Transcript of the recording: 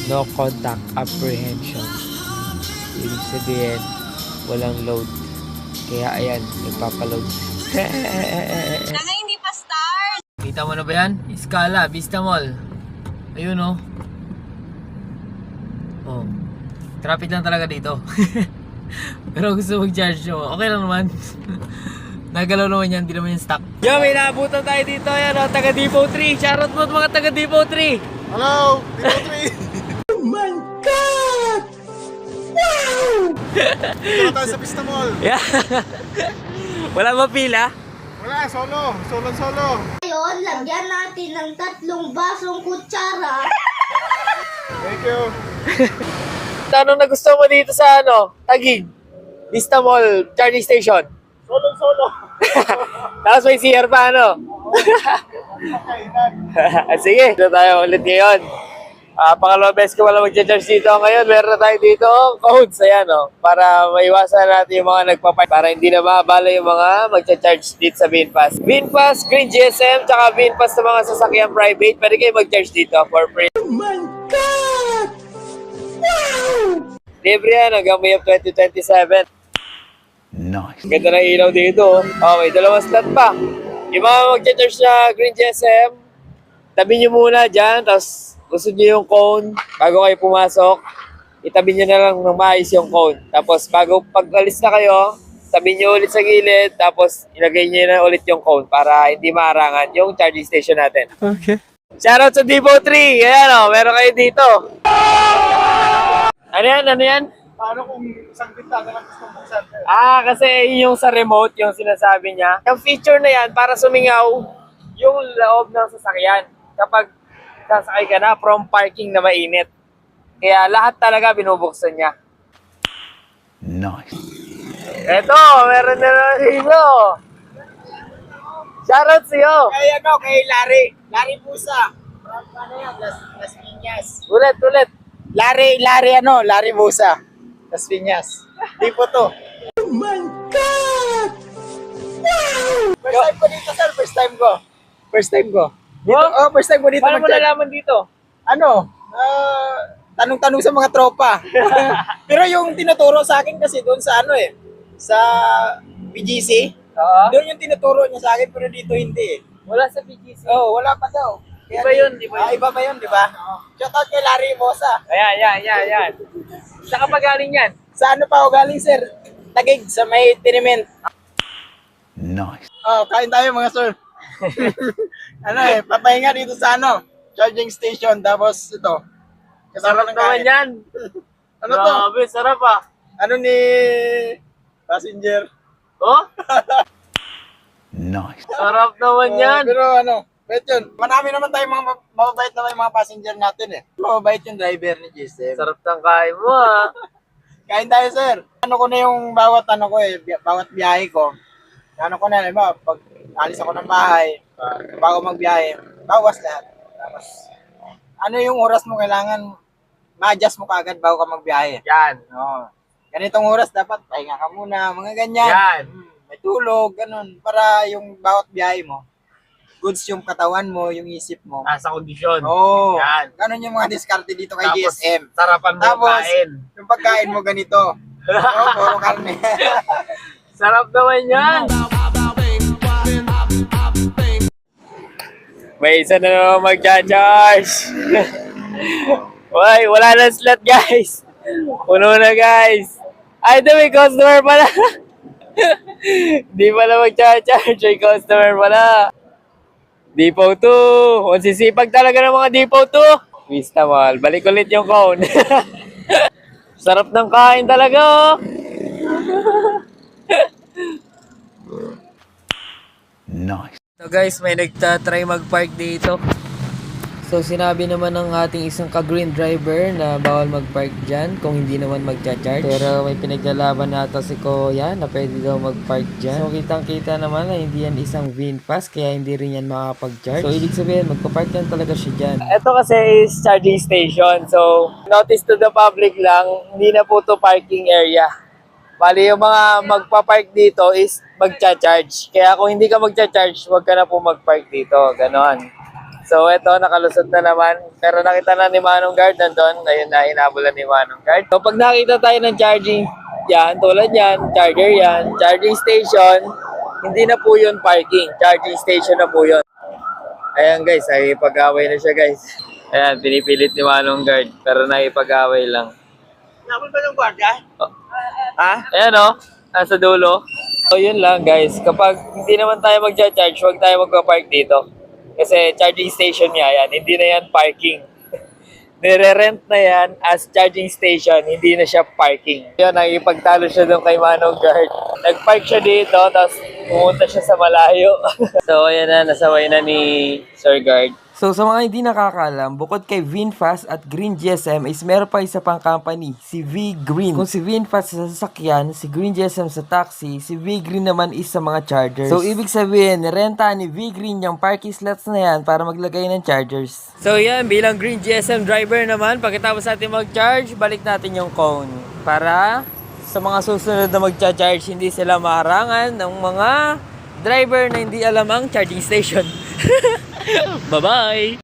no contact apprehension. Ibig sabihin, walang load. Kaya ayan, nagpapaload. Talaga hindi pa start. Kita mo na ba yan? Scala, Vista Mall. Ayun oh. Oh. Traffic lang talaga dito. Pero gusto mag-charge nyo. Okay lang naman. Nagalaw naman yan, hindi naman yung stock. Yo, may naabutan tayo dito. Ayan o, taga Depot 3. Shoutout mo mga taga Depot 3. Hello! Depot 3! Oh my God! Wow! Dito tayo sa Vista Mall. Yeah. Wala ba pila? Wala, solo. Solo. Ngayon, lagyan natin ng 3 basong kutsara. Thank you. Anong nagustuhan mo dito sa Taguig? Vista Mall charging station. Solo. Tapos may CR pa Sige, dito tayo ulit ngayon. Pangalawang beses ko wala mag-charge dito. Ngayon, meron na tayo dito codes. Ayan para maiwasan natin yung mga nagpapark. Para hindi na mabala yung mga mag-charge dito sa VinFast. VinFast, Green GSM, tsaka VinFast sa mga sasakyan private. Pwede kayo mag-charge dito for free. Oh my God! Wow! Libre yan hanggang May of 2027. Nice. Ganda ng ilaw dito. May dalawang slot pa. Yung mga mag-charge na Green GSM, tabi nyo muna dyan, tapos usod nyo yung cone bago kayo pumasok. Itabi nyo na lang ng maayos yung cone. Tapos bago pag-alis na kayo, tabi nyo ulit sa gilid, tapos ilagay nyo na ulit yung cone para hindi maarangan yung charging station natin. Okay. Shoutout sa Depot 3. Ayan meron kayo dito. Ano yan? Paano kung isang bintana lang gusto mong buksan? Kasi yun yung sa remote, yung sinasabi niya. Yung feature na yan, para sumingaw yung loob ng sasakyan. Kapag sasakay ka na from parking na mainit. Kaya lahat talaga binubuksan niya. Nice. Eto, meron na naman dito. Shoutout sa'yo. Kay Larry. Larry Busa. From Las Piñas. Ulit. Larry Busa. Las Piñas. Depot to. Oh my God! Wow! First time ko dito, sir. First time ko. First time ko dito. Paano mo nalaman dito? Tanong-tanong sa mga tropa. Pero yung tinuturo sa akin kasi doon sa sa BGC. Oo. Doon yung tinuturo niya sa akin pero dito hindi. Wala sa PGC. Wala pa daw. Iba yun. Iba pa yun, di ba? Shout out kay Larry Mosa. Ayan. Saan ka pa galing yan? Sa pa ako galing, sir? Taguig, sa may tiniment. Nice. Kain tayo mga sir. Papahinga dito sa charging station. Tapos ito, kasama Sarap ng naman kain. yan. Ano to? Grabe, sarap Ni passenger. Oh? Nice. Sarap naman yan. Pero bait yun. Marami naman tayong mababait naman yung mga passenger natin Mababait yung driver ni GSM. Sarap ng kain mo Kain tayo, sir. Ko na yung bawat bawat biyahe ko. Ko na, pag alis ako ng bahay, bago magbiyahe, bawas lahat. Tapos, yung oras mo kailangan, ma-adjust mo kaagad bago ka magbiyahe. Yan. Ganitong oras dapat, pahinga ka muna, mga ganyan. Yan. May tulog, ganun. Para yung bawat biyahe mo, goods yung katawan mo, yung isip mo. Nasa kondisyon. Yan. Ganun yung mga diskarte dito kay Tapos, GSM. sarapan mo yung kain. Yung pagkain mo ganito. Puro karne. Sarap naman yan. May isa na naman mag-charge. Wala na slot, guys. Puno na, guys. Ay, ito may customer pala. Di pala mag-charge. May customer pala. Depot 2. Kung sisipag talaga ng mga Depot 2. Vista Mall. Balik ulit yung cone. Sarap ng kain talaga. Nice. So guys, may nagtatry mag-park dito. So sinabi naman ng ating isang ka-green driver na bawal mag-park dyan kung hindi naman mag-charge. Pero may pinaglalaban nata si Kuya na pwede daw mag-park dyan. So kitang-kita naman na hindi yan isang VinFast kaya hindi rin yan makakapag-charge. So ibig sabihin magpa-park yan talaga siya dyan. Ito kasi is charging station. So notice to the public lang, hindi na po to parking area. Bali yung mga magpa-park dito is magcha-charge. Kaya kung hindi ka magcha-charge, huwag ka na po mag-park dito. Ganon. So, eto, nakalusot na naman. Pero nakita na ni Manong Guard nandun. Ayun na, hinabulan ni Manong Guard. So, pag nakita tayo ng charging, yan, tulad yan, charger yan, charging station, hindi na po yun parking. Charging station na po yun. Ayan guys, nakipag-away na siya guys. Ayan, pinipilit ni Manong Guard. Pero nakipag-away lang. Nabol ba ng gwardiya? Oh. Ha? Ayan o, nasa dulo. So, yun lang guys. Kapag hindi naman tayo mag-charge, huwag tayo magpa-park dito. Kasi charging station niya yan, hindi na yan parking. Nire-rent na yan as charging station, hindi na siya parking. Yun, nakikipagtalo siya doon kay Manong Guard. Nag-park siya dito, tapos pumunta siya sa malayo. So, ayan na, nasaway na ni Sir Guard. So sa mga hindi nakakaalam, bukod kay VinFast at Green GSM is meron pa isa pang company, si V-Green. Kung si VinFast sa sasakyan, si Green GSM sa taxi, si V-Green naman is sa mga chargers. So ibig sabihin, renta ni V-Green yung parking slots na yan para maglagay ng chargers. So yan, bilang Green GSM driver naman, pagkatapos natin mag-charge, balik natin yung cone. Para sa mga susunod na mag-charge, hindi sila maharangan ng mga driver na hindi alam ang charging station. Bye-bye!